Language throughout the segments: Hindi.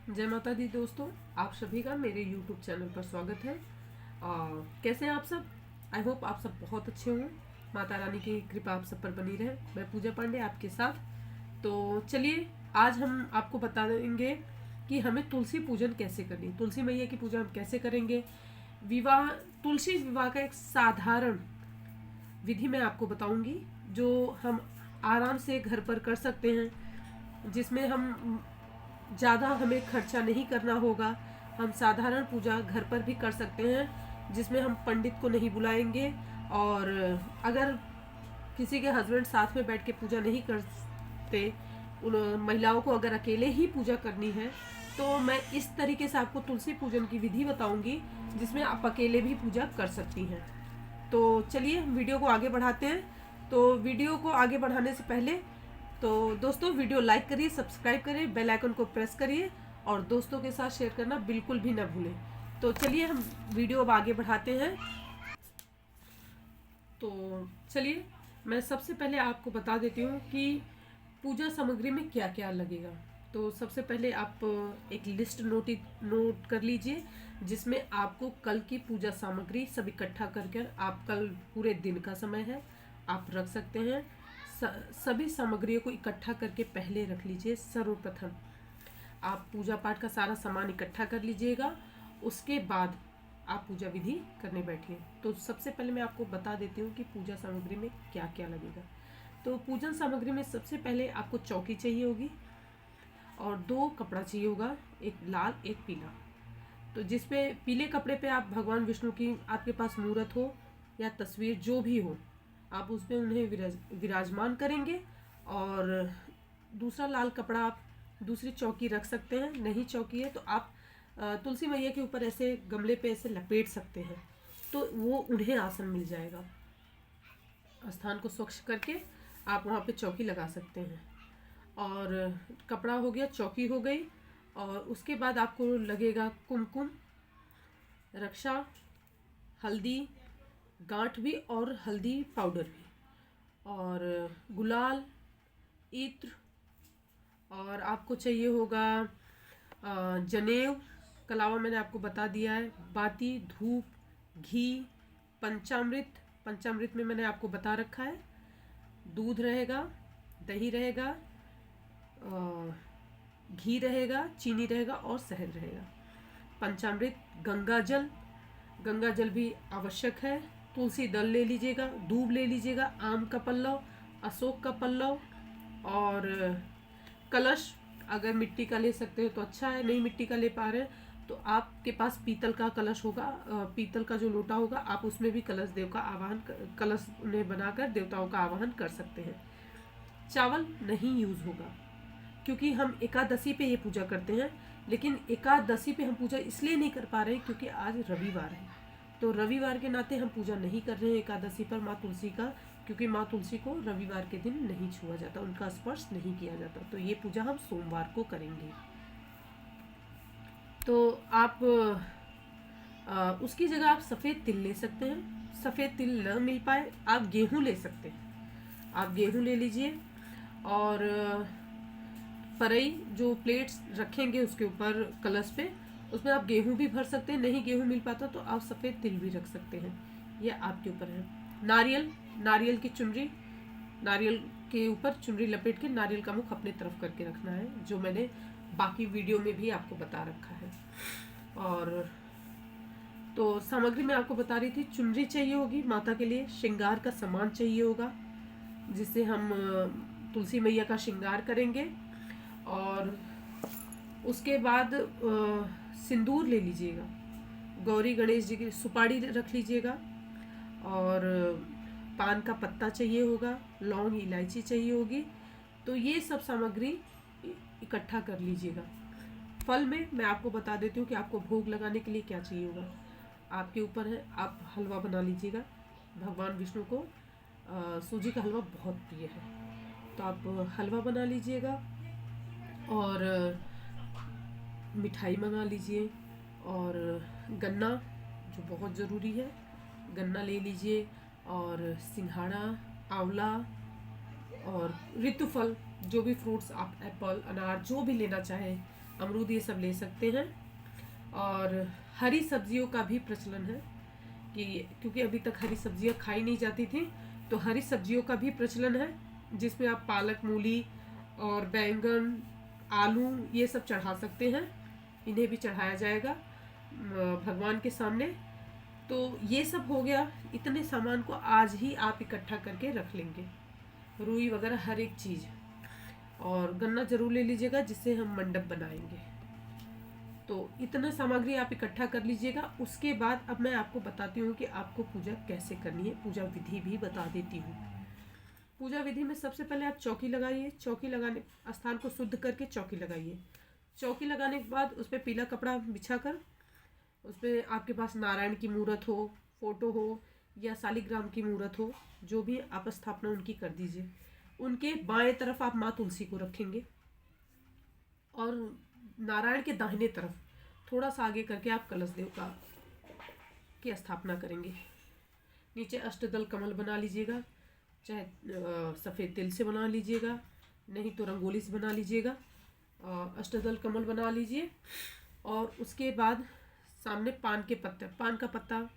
जय माता दी दोस्तों, आप सभी का मेरे YouTube चैनल पर स्वागत है। कैसे हैं आप सब? आई होप आप सब बहुत अच्छे हों। माता रानी की कृपा आप सब पर बनी रहे। मैं पूजा पांडे आपके साथ। तो चलिए, आज हम आपको बता देंगे कि हमें तुलसी पूजन कैसे करनी, तुलसी मैया की पूजा हम कैसे करेंगे। विवाह, तुलसी विवाह का एक साधारण विधि मैं आपको बताऊंगी जो हम आराम से घर पर कर सकते हैं, जिसमें हम ज़्यादा हमें खर्चा नहीं करना होगा। हम साधारण पूजा घर पर भी कर सकते हैं, जिसमें हम पंडित को नहीं बुलाएंगे। और अगर किसी के हस्बैंड साथ में बैठ के पूजा नहीं करते, उन महिलाओं को अगर अकेले ही पूजा करनी है, तो मैं इस तरीके से आपको तुलसी पूजन की विधि बताऊंगी जिसमें आप अकेले भी पूजा कर सकती हैं। तो चलिए वीडियो को आगे बढ़ाते हैं। तो वीडियो को आगे बढ़ाने से पहले तो दोस्तों वीडियो लाइक करिए, सब्सक्राइब करिए, बेल आइकन को प्रेस करिए और दोस्तों के साथ शेयर करना बिल्कुल भी ना भूलें। तो चलिए हम वीडियो अब आगे बढ़ाते हैं। तो चलिए, मैं सबसे पहले आपको बता देती हूँ कि पूजा सामग्री में क्या क्या लगेगा। तो सबसे पहले आप एक लिस्ट नोट कर लीजिए, जिसमें आपको कल की पूजा सामग्री सब इकट्ठा करके, आप कल पूरे दिन का समय है, आप रख सकते हैं। सभी सामग्रियों को इकट्ठा करके पहले रख लीजिए। सर्वप्रथम आप पूजा पाठ का सारा सामान इकट्ठा कर लीजिएगा, उसके बाद आप पूजा विधि करने बैठिए। तो सबसे पहले मैं आपको बता देती हूँ कि पूजा सामग्री में क्या क्या लगेगा। तो पूजन सामग्री में सबसे पहले आपको चौकी चाहिए होगी और 2 कपड़ा चाहिए होगा, एक लाल एक पीला। तो जिसपे पीले कपड़े पे आप भगवान विष्णु की, आपके पास मूर्त हो या तस्वीर जो भी हो, आप उस पर उन्हें विराजमान करेंगे। और दूसरा लाल कपड़ा आप दूसरी चौकी रख सकते हैं। नहीं चौकी है तो आप तुलसी मैया के ऊपर ऐसे गमले पे ऐसे लपेट सकते हैं, तो वो उन्हें आसन मिल जाएगा। स्थान को स्वच्छ करके आप वहाँ पे चौकी लगा सकते हैं। और कपड़ा हो गया, चौकी हो गई, और उसके बाद आपको लगेगा कुमकुम, रक्षा, हल्दी, गांठ भी और हल्दी पाउडर भी, और गुलाल, इत्र, और आपको चाहिए होगा जनेऊ, कलावा मैंने आपको बता दिया है, बाती, धूप, घी, पंचामृत, पंचामृत में मैंने आपको बता रखा है, दूध रहेगा, दही रहेगा, घी रहेगा, चीनी रहेगा और शहद रहेगा। पंचामृत, गंगा जल, गंगा जल भी आवश्यक है। तुलसी दल ले लीजिएगा, दूब ले लीजिएगा, आम का पल्लव, अशोक का पल्लव, और कलश अगर मिट्टी का ले सकते हो तो अच्छा है, नहीं मिट्टी का ले पा रहे हैं तो आपके पास पीतल का कलश होगा, पीतल का जो लोटा होगा, आप उसमें भी कलश देव का आवाहन, कलश उन्हें बनाकर देवताओं का आवाहन कर सकते हैं। चावल नहीं यूज होगा, क्योंकि हम एकादशी पे ये पूजा करते हैं, लेकिन एकादशी पे हम पूजा इसलिए नहीं कर पा रहे क्योंकि आज रविवार है। तो रविवार के नाते हम पूजा नहीं कर रहे हैं एकादशी पर माँ तुलसी का, क्योंकि माँ तुलसी को रविवार के दिन नहीं छुआ जाता, उनका स्पर्श नहीं किया जाता। तो ये पूजा हम सोमवार को करेंगे। तो आप उसकी जगह आप सफ़ेद तिल ले सकते हैं। सफ़ेद तिल न मिल पाए आप गेहूँ ले सकते हैं, आप गेहूँ ले लीजिए। और परई जो प्लेट्स रखेंगे उसके ऊपर कलश पे, उसमें आप गेहूँ भी भर सकते हैं। नहीं गेहूँ मिल पाता तो आप सफ़ेद तिल भी रख सकते हैं, ये आपके ऊपर है। नारियल, नारियल की चुनरी, नारियल के ऊपर चुनरी लपेट के नारियल का मुख अपने तरफ करके रखना है, जो मैंने बाकी वीडियो में भी आपको बता रखा है। और तो सामग्री मैं आपको बता रही थी, चुनरी चाहिए होगी माता के लिए, श्रृंगार का सामान चाहिए होगा जिससे हम तुलसी मैया का श्रृंगार करेंगे। और उसके बाद सिंदूर ले लीजिएगा, गौरी गणेश जी की सुपारी रख लीजिएगा, और पान का पत्ता चाहिए होगा, लौंग इलायची चाहिए होगी। तो ये सब सामग्री इकट्ठा कर लीजिएगा। फल में मैं आपको बता देती हूँ कि आपको भोग लगाने के लिए क्या चाहिए होगा, आपके ऊपर है। आप हलवा बना लीजिएगा, भगवान विष्णु को सूजी का हलवा बहुत प्रिय है, तो आप हलवा बना लीजिएगा। और मिठाई मंगा लीजिए, और गन्ना जो बहुत ज़रूरी है, गन्ना ले लीजिए, और सिंघाड़ा, आंवला, और ऋतुफल जो भी फ्रूट्स आप, एप्पल, अनार जो भी लेना चाहें, अमरूद ये सब ले सकते हैं। और हरी सब्जियों का भी प्रचलन है कि क्योंकि अभी तक हरी सब्जियां खाई नहीं जाती थी, तो हरी सब्जियों का भी प्रचलन है जिसमें आप पालक, मूली और बैंगन, आलू ये सब चढ़ा सकते हैं। इन्हें भी चढ़ाया जाएगा भगवान के सामने। तो ये सब हो गया। इतने सामान को आज ही आप इकट्ठा करके रख लेंगे, रुई वगैरह हर एक चीज़। और गन्ना जरूर ले लीजिएगा जिससे हम मंडप बनाएंगे। तो इतना सामग्री आप इकट्ठा कर लीजिएगा। उसके बाद अब मैं आपको बताती हूँ कि आपको पूजा कैसे करनी है, पूजा विधि भी बता देती हूँ। पूजा विधि में सबसे पहले आप चौकी लगाइए। चौकी लगाने स्थान को शुद्ध करके चौकी लगाइए। चौकी लगाने के बाद उस पर पीला कपड़ा बिछा कर उस पर आपके पास नारायण की मूर्त हो, फोटो हो या शालिग्राम की मूर्त हो, जो भी आप स्थापना उनकी कर दीजिए। उनके बाएं तरफ आप माँ तुलसी को रखेंगे और नारायण के दाहिने तरफ थोड़ा सा आगे करके आप कलश देव का की स्थापना करेंगे। नीचे अष्टदल कमल बना लीजिएगा, चाहे सफ़ेद तिल से बना लीजिएगा, नहीं तो रंगोली से बना लीजिएगा। अष्टदल कमल बना लीजिए और उसके बाद सामने पान का पत्ता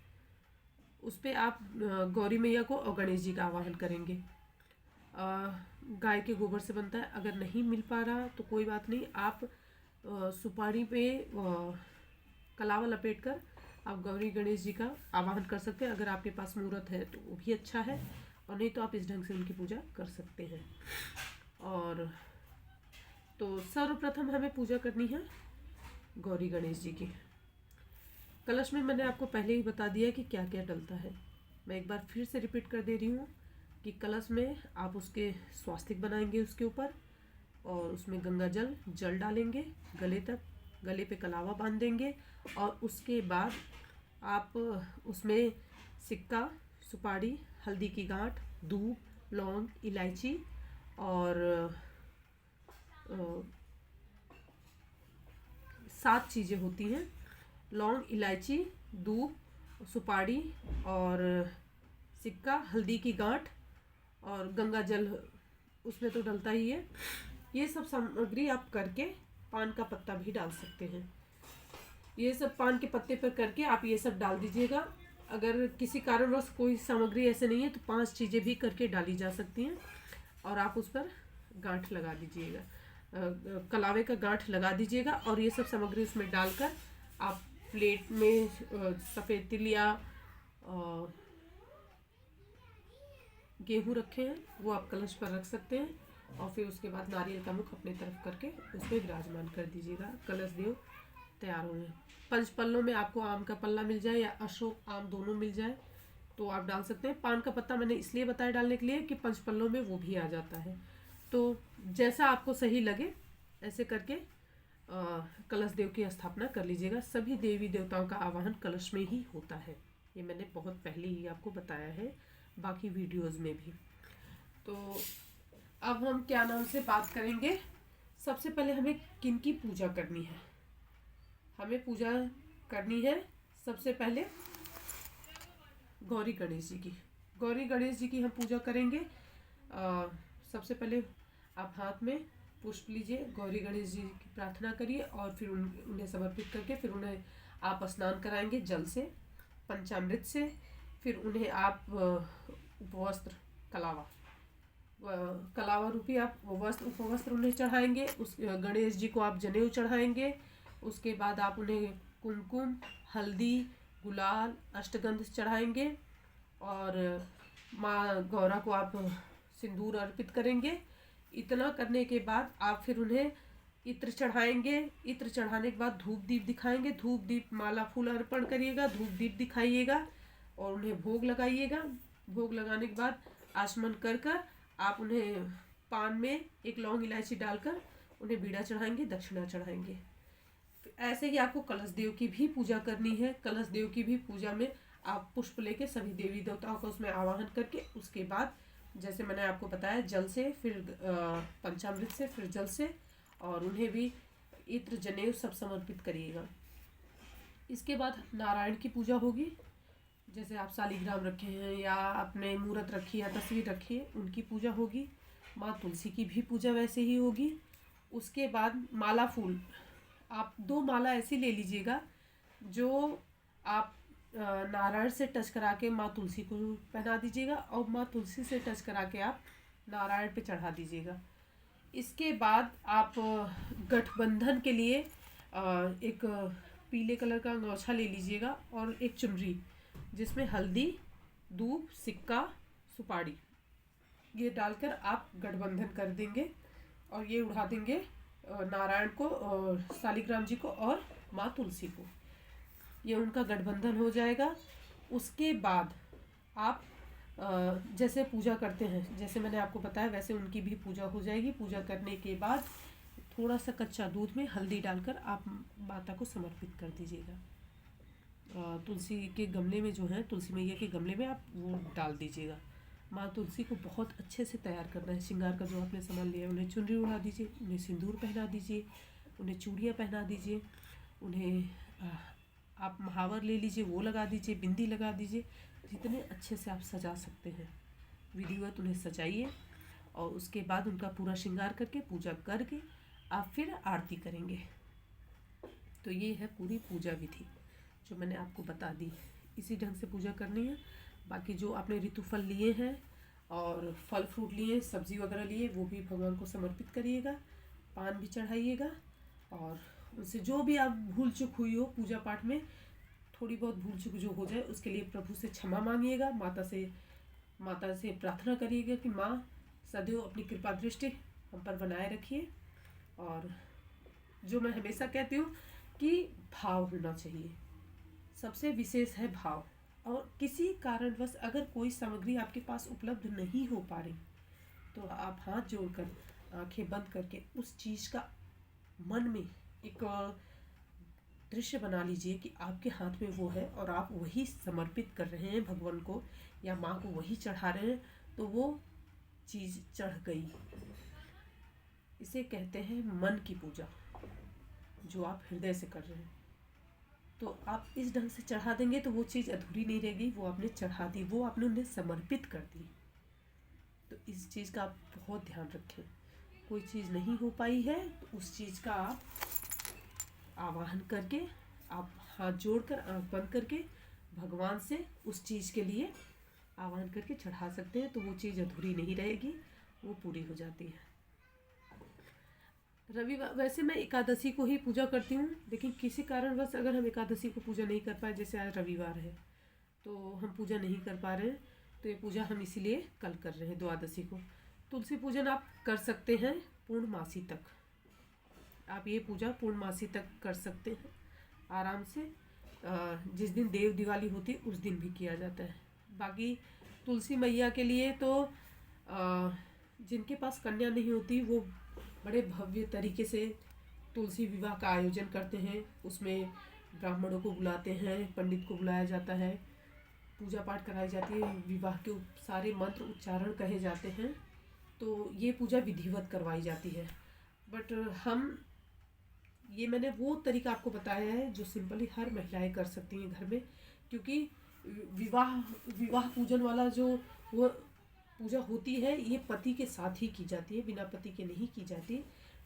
उस पर आप गौरी मैया को और गणेश जी का आवाहन करेंगे। गाय के गोबर से बनता है, अगर नहीं मिल पा रहा तो कोई बात नहीं, आप सुपारी पे कलावा लपेट कर आप गौरी गणेश जी का आवाहन कर सकते हैं। अगर आपके पास मूर्त है तो वो भी अच्छा है, और नहीं तो आप इस ढंग से उनकी पूजा कर सकते हैं। और तो सर्वप्रथम हमें पूजा करनी है गौरी गणेश जी की। कलश में मैंने आपको पहले ही बता दिया कि क्या क्या डलता है। मैं एक बार फिर से रिपीट कर दे रही हूँ कि कलश में आप उसके स्वास्तिक बनाएंगे उसके ऊपर, और उसमें गंगा जल डालेंगे गले तक, गले पे कलावा बांध देंगे। और उसके बाद आप उसमें सिक्का, सुपारी, हल्दी की गांठ, दूब, लौंग, इलायची और 7 चीज़ें होती हैं। लौंग, इलायची, दूब, सुपारी और सिक्का, हल्दी की गांठ और गंगा जल उसमें तो डलता ही है। ये सब सामग्री आप करके पान का पत्ता भी डाल सकते हैं। ये सब पान के पत्ते पर करके आप ये सब डाल दीजिएगा। अगर किसी कारणवश कोई सामग्री ऐसे नहीं है तो 5 चीज़ें भी करके डाली जा सकती हैं। और आप उस पर गांठ लगा दीजिएगा, कलावे का गांठ लगा दीजिएगा। और ये सब सामग्री उसमें डालकर आप प्लेट में सफ़ेद तिल या गेहूँ रखे हैं वो आप कलश पर रख सकते हैं। और फिर उसके बाद नारियल का मुख अपने तरफ करके उस पर विराजमान कर दीजिएगा। कलश देव तैयार होंगे। पंच पल्लों में आपको आम का पल्ला मिल जाए या अशोक आम दोनों मिल जाए तो आप डाल सकते हैं। पान का पत्ता मैंने इसलिए बताया डालने के लिए कि पंच पल्लों में वो भी आ जाता है। तो जैसा आपको सही लगे ऐसे करके कलश देव की स्थापना कर लीजिएगा। सभी देवी देवताओं का आवाहन कलश में ही होता है, ये मैंने बहुत पहले ही आपको बताया है बाकी वीडियोस में भी। तो अब हम क्या नाम से बात करेंगे। सबसे पहले हमें किन की पूजा करनी है। हमें पूजा करनी है सबसे पहले गौरी गणेश जी की। गौरी गणेश जी की हम पूजा करेंगे। सबसे पहले आप हाथ में पुष्प लीजिए, गौरी गणेश जी की प्रार्थना करिए और फिर उन्हें समर्पित करके फिर उन्हें आप स्नान कराएंगे जल से, पंचामृत से। फिर उन्हें आप उपवस्त्र कलावा रूपी आप उपवस्त्र उन्हें चढ़ाएंगे। उस गणेश जी को आप जनेऊ चढ़ाएंगे। उसके बाद आप उन्हें कुमकुम, हल्दी, गुलाल, अष्टगंध चढ़ाएंगे और माँ गौरा को आप सिंदूर अर्पित करेंगे। इतना करने के बाद आप फिर उन्हें इत्र चढ़ाएंगे। इत्र चढ़ाने के बाद धूप दीप दिखाएंगे। धूप दीप माला फूल अर्पण करिएगा, धूप दीप दिखाइएगा और उन्हें भोग लगाइएगा। भोग लगाने के बाद आचमन कर आप उन्हें पान में एक लौंग इलायची डालकर उन्हें बीड़ा चढ़ाएंगे, दक्षिणा चढ़ाएंगे। ऐसे ही आपको कलश देव की भी पूजा करनी है। कलश देव की भी पूजा में आप पुष्प लेके सभी देवी देवताओं का उसमें आवाहन करके उसके बाद जैसे मैंने आपको बताया जल से, फिर पंचामृत से, फिर जल से, और उन्हें भी इत्र जनेऊ सब समर्पित करिएगा। इसके बाद नारायण की पूजा होगी। जैसे आप शालिग्राम रखे हैं या आपने मूर्त रखी है, तस्वीर रखी है, उनकी पूजा होगी। माँ तुलसी की भी पूजा वैसे ही होगी। उसके बाद माला फूल आप 2 माला ऐसी ले लीजिएगा जो आप नारायण से टच करा के माँ तुलसी को पहना दीजिएगा और माँ तुलसी से टच करा के आप नारायण पे चढ़ा दीजिएगा। इसके बाद आप गठबंधन के लिए एक पीले कलर का अंगोछा ले लीजिएगा और एक चुनरी जिसमें हल्दी, दूब, सिक्का, सुपारी ये डालकर आप गठबंधन कर देंगे और ये उड़ा देंगे नारायण को और शालिग्राम जी को और माँ तुलसी को। ये उनका गठबंधन हो जाएगा। उसके बाद आप जैसे पूजा करते हैं, जैसे मैंने आपको बताया वैसे उनकी भी पूजा हो जाएगी। पूजा करने के बाद थोड़ा सा कच्चा दूध में हल्दी डालकर आप माता को समर्पित कर दीजिएगा। तुलसी के गमले में जो है, तुलसी मैया के गमले में आप वो डाल दीजिएगा। माँ तुलसी को बहुत अच्छे से तैयार करना है। श्रृंगार का जो आपने सामान लिया है उन्हें चुनरी उड़ा दीजिए, उन्हें सिंदूर पहना दीजिए, उन्हें चूड़ियाँ पहना दीजिए, उन्हें आप महावर ले लीजिए वो लगा दीजिए, बिंदी लगा दीजिए, जितने अच्छे से आप सजा सकते हैं विधिवत उन्हें सजाइए। और उसके बाद उनका पूरा श्रृंगार करके पूजा करके आप फिर आरती करेंगे। तो ये है पूरी पूजा विधि जो मैंने आपको बता दी। इसी ढंग से पूजा करनी है। बाकी जो आपने ऋतु फल लिए हैं और फल फ्रूट लिए, सब्जी वगैरह लिए, वो भी भगवान को समर्पित करिएगा। पान भी चढ़ाइएगा और उनसे जो भी आप भूल चूक हुई हो पूजा पाठ में, थोड़ी बहुत भूल चूक जो हो जाए उसके लिए प्रभु से क्षमा मांगिएगा। माता से प्रार्थना करिएगा कि माँ सदैव अपनी कृपा दृष्टि हम पर बनाए रखिए। और जो मैं हमेशा कहती हूँ कि भाव होना चाहिए, सबसे विशेष है भाव। और किसी कारणवश अगर कोई सामग्री आपके पास उपलब्ध नहीं हो पा रही तो आप हाथ जोड़कर आंखें बंद करके उस चीज़ का मन में एक दृश्य बना लीजिए कि आपके हाथ में वो है और आप वही समर्पित कर रहे हैं भगवान को या माँ को वही चढ़ा रहे हैं, तो वो चीज़ चढ़ गई। इसे कहते हैं मन की पूजा, जो आप हृदय से कर रहे हैं। तो आप इस ढंग से चढ़ा देंगे तो वो चीज़ अधूरी नहीं रहेगी, वो आपने चढ़ा दी, वो आपने उन्हें समर्पित कर दी। तो इस चीज़ का आप बहुत ध्यान रखें। कोई चीज़ नहीं हो पाई है तो उस चीज़ का आप आवाहन करके, आप हाथ जोड़कर आंख बंद करके भगवान से उस चीज़ के लिए आवाहन करके चढ़ा सकते हैं। तो वो चीज़ अधूरी नहीं रहेगी, वो पूरी हो जाती है। रविवार वैसे मैं एकादशी को ही पूजा करती हूँ, लेकिन किसी कारणवश अगर हम एकादशी को पूजा नहीं कर पाए, जैसे आज रविवार है तो हम पूजा नहीं कर पा रहे हैं, तो ये पूजा हम इसीलिए कल कर रहे हैं द्वादशी को। तुलसी पूजन आप कर सकते हैं पूर्णमासी तक। आप ये पूजा पूर्णमासी तक कर सकते हैं आराम से। जिस दिन देव दिवाली होती है उस दिन भी किया जाता है। बाकी तुलसी मैया के लिए तो जिनके पास कन्या नहीं होती वो बड़े भव्य तरीके से तुलसी विवाह का आयोजन करते हैं। उसमें ब्राह्मणों को बुलाते हैं, पंडित को बुलाया जाता है, पूजा पाठ कराई जाती है, विवाह के सारे मंत्र उच्चारण कहे जाते हैं। तो ये पूजा विधिवत करवाई जाती है। बट ये मैंने वो तरीका आपको बताया है जो सिंपली हर महिलाएं कर सकती हैं घर में, क्योंकि विवाह पूजन वाला जो वो पूजा होती है ये पति के साथ ही की जाती है, बिना पति के नहीं की जाती।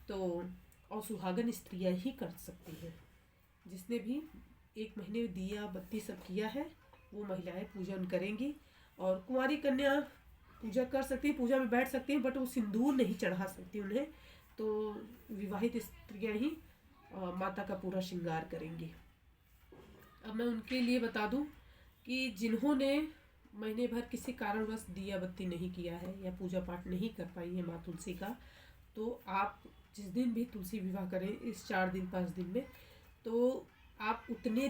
तो और सुहागन स्त्रियां ही कर सकती हैं। जिसने भी 1 महीने दिया बत्ती सब किया है वो महिलाएं पूजन करेंगी। और कुंवारी कन्या पूजा कर सकती है, पूजा में बैठ सकती हैं, बट वो सिंदूर नहीं चढ़ा सकती उन्हें। तो विवाहित स्त्रियां ही माता का पूरा श्रृंगार करेंगी। अब मैं उनके लिए बता दूं कि जिन्होंने महीने भर किसी कारणवश दिया बत्ती नहीं किया है या पूजा पाठ नहीं कर पाई है माँ तुलसी का, तो आप जिस दिन भी तुलसी विवाह करें इस 4 दिन 5 दिन में, तो आप उतने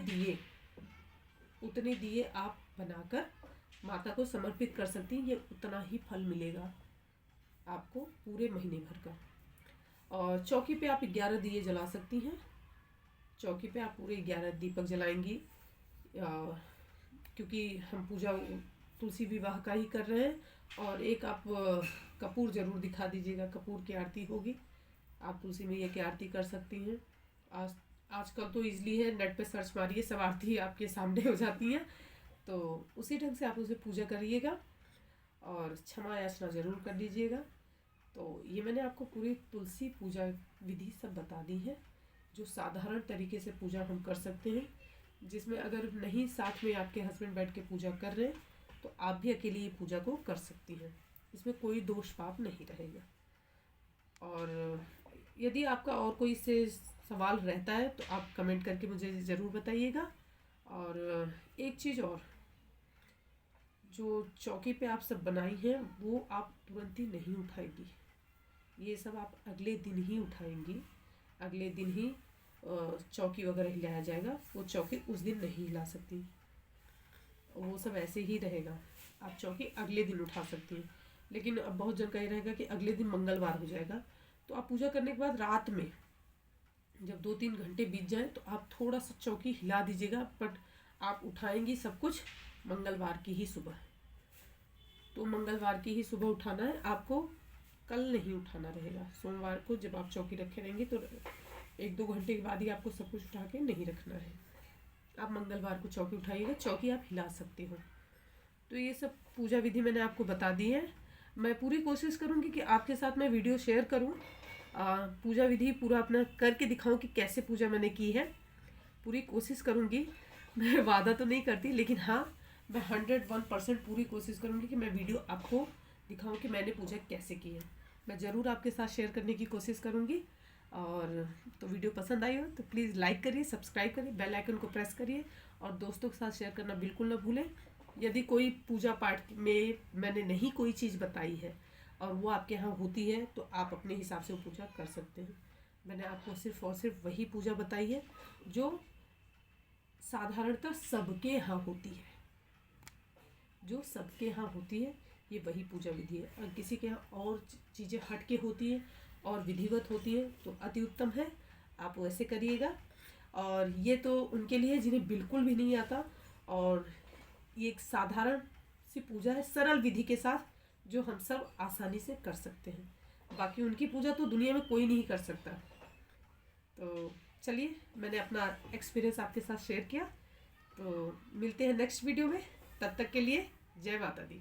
दिए आप बनाकर माता को समर्पित कर सकती हैं। ये उतना ही फल मिलेगा आपको पूरे महीने भर का। और चौकी पे आप 11 दिए जला सकती हैं। चौकी पे आप पूरे 11 दीपक जलाएंगी, क्योंकि हम पूजा तुलसी विवाह का ही कर रहे हैं। और एक आप कपूर जरूर दिखा दीजिएगा, कपूर की आरती होगी। आप तुलसी मैया की आरती कर सकती हैं। आजकल तो इजली है, नेट पे सर्च मारिए, सब आरती आपके सामने हो जाती हैं। तो उसी ढंग से आप उसे पूजा करिएगा और क्षमा याचना जरूर कर लीजिएगा। तो ये मैंने आपको पूरी तुलसी पूजा विधि सब बता दी है। जो साधारण तरीके से पूजा हम कर सकते हैं, जिसमें अगर नहीं साथ में आपके हस्बैंड बैठ के पूजा कर रहे हैं तो आप भी अकेले ये पूजा को कर सकती हैं। इसमें कोई दोष पाप नहीं रहेगा। और यदि आपका और कोई इससे सवाल रहता है तो आप कमेंट करके मुझे ज़रूर बताइएगा। और एक चीज़ और, जो चौकी पे आप सब बनाई हैं वो आप तुरंत ही नहीं उठाएगी, ये सब आप अगले दिन ही उठाएंगी। अगले दिन ही चौकी वगैरह हिलाया जाएगा, वो चौकी उस दिन नहीं हिला सकती, वो सब ऐसे ही रहेगा। आप चौकी अगले दिन उठा सकती हैं। लेकिन अब बहुत जन का ये रहेगा कि अगले दिन मंगलवार हो जाएगा, तो आप पूजा करने के बाद रात में जब 2-3 घंटे बीत जाए तो आप थोड़ा सा चौकी हिला दीजिएगा, बट आप उठाएंगी सब कुछ मंगलवार की ही सुबह। तो मंगलवार की ही सुबह उठाना है आपको, कल नहीं उठाना रहेगा। सोमवार को जब आप चौकी रखे रहेंगे तो 1-2 घंटे के बाद ही आपको सब कुछ उठा के नहीं रखना है। आप मंगलवार को चौकी उठाइएगा, चौकी आप हिला सकते हो। तो ये सब पूजा विधि मैंने आपको बता दी है। मैं पूरी कोशिश करूँगी कि आपके साथ मैं वीडियो शेयर करूँ, पूजा विधि पूरा अपना करके दिखाऊं कि कैसे पूजा मैंने की है। पूरी कोशिश करूँगी, मैं वादा तो नहीं करती, लेकिन हाँ मैं 101% पूरी कोशिश करूँगी कि मैं वीडियो आपको दिखाऊं कि मैंने पूजा कैसे की है। मैं ज़रूर आपके साथ शेयर करने की कोशिश करूँगी। और तो वीडियो पसंद आई हो तो प्लीज़ लाइक करिए, सब्सक्राइब करिए, बेल आइकन को प्रेस करिए और दोस्तों के साथ शेयर करना बिल्कुल ना भूलें। यदि कोई पूजा पाठ में मैंने नहीं कोई चीज़ बताई है और वो आपके यहाँ होती है तो आप अपने हिसाब से वो पूजा कर सकते हैं। मैंने आपको सिर्फ और सिर्फ वही पूजा बताई है जो साधारणतः सबके यहाँ होती है, जो सबके यहाँ होती है, ये वही पूजा विधि है। और किसी के यहाँ और चीज़ें हट के होती हैं और विधिवत होती है तो अति उत्तम है, आप वैसे करिएगा। और ये तो उनके लिए जिन्हें बिल्कुल भी नहीं आता, और ये एक साधारण सी पूजा है सरल विधि के साथ, जो हम सब आसानी से कर सकते हैं। बाकी उनकी पूजा तो दुनिया में कोई नहीं कर सकता। तो चलिए, मैंने अपना एक्सपीरियंस आपके साथ शेयर किया। तो मिलते हैं नेक्स्ट वीडियो में, तब तक के लिए जय माता दी।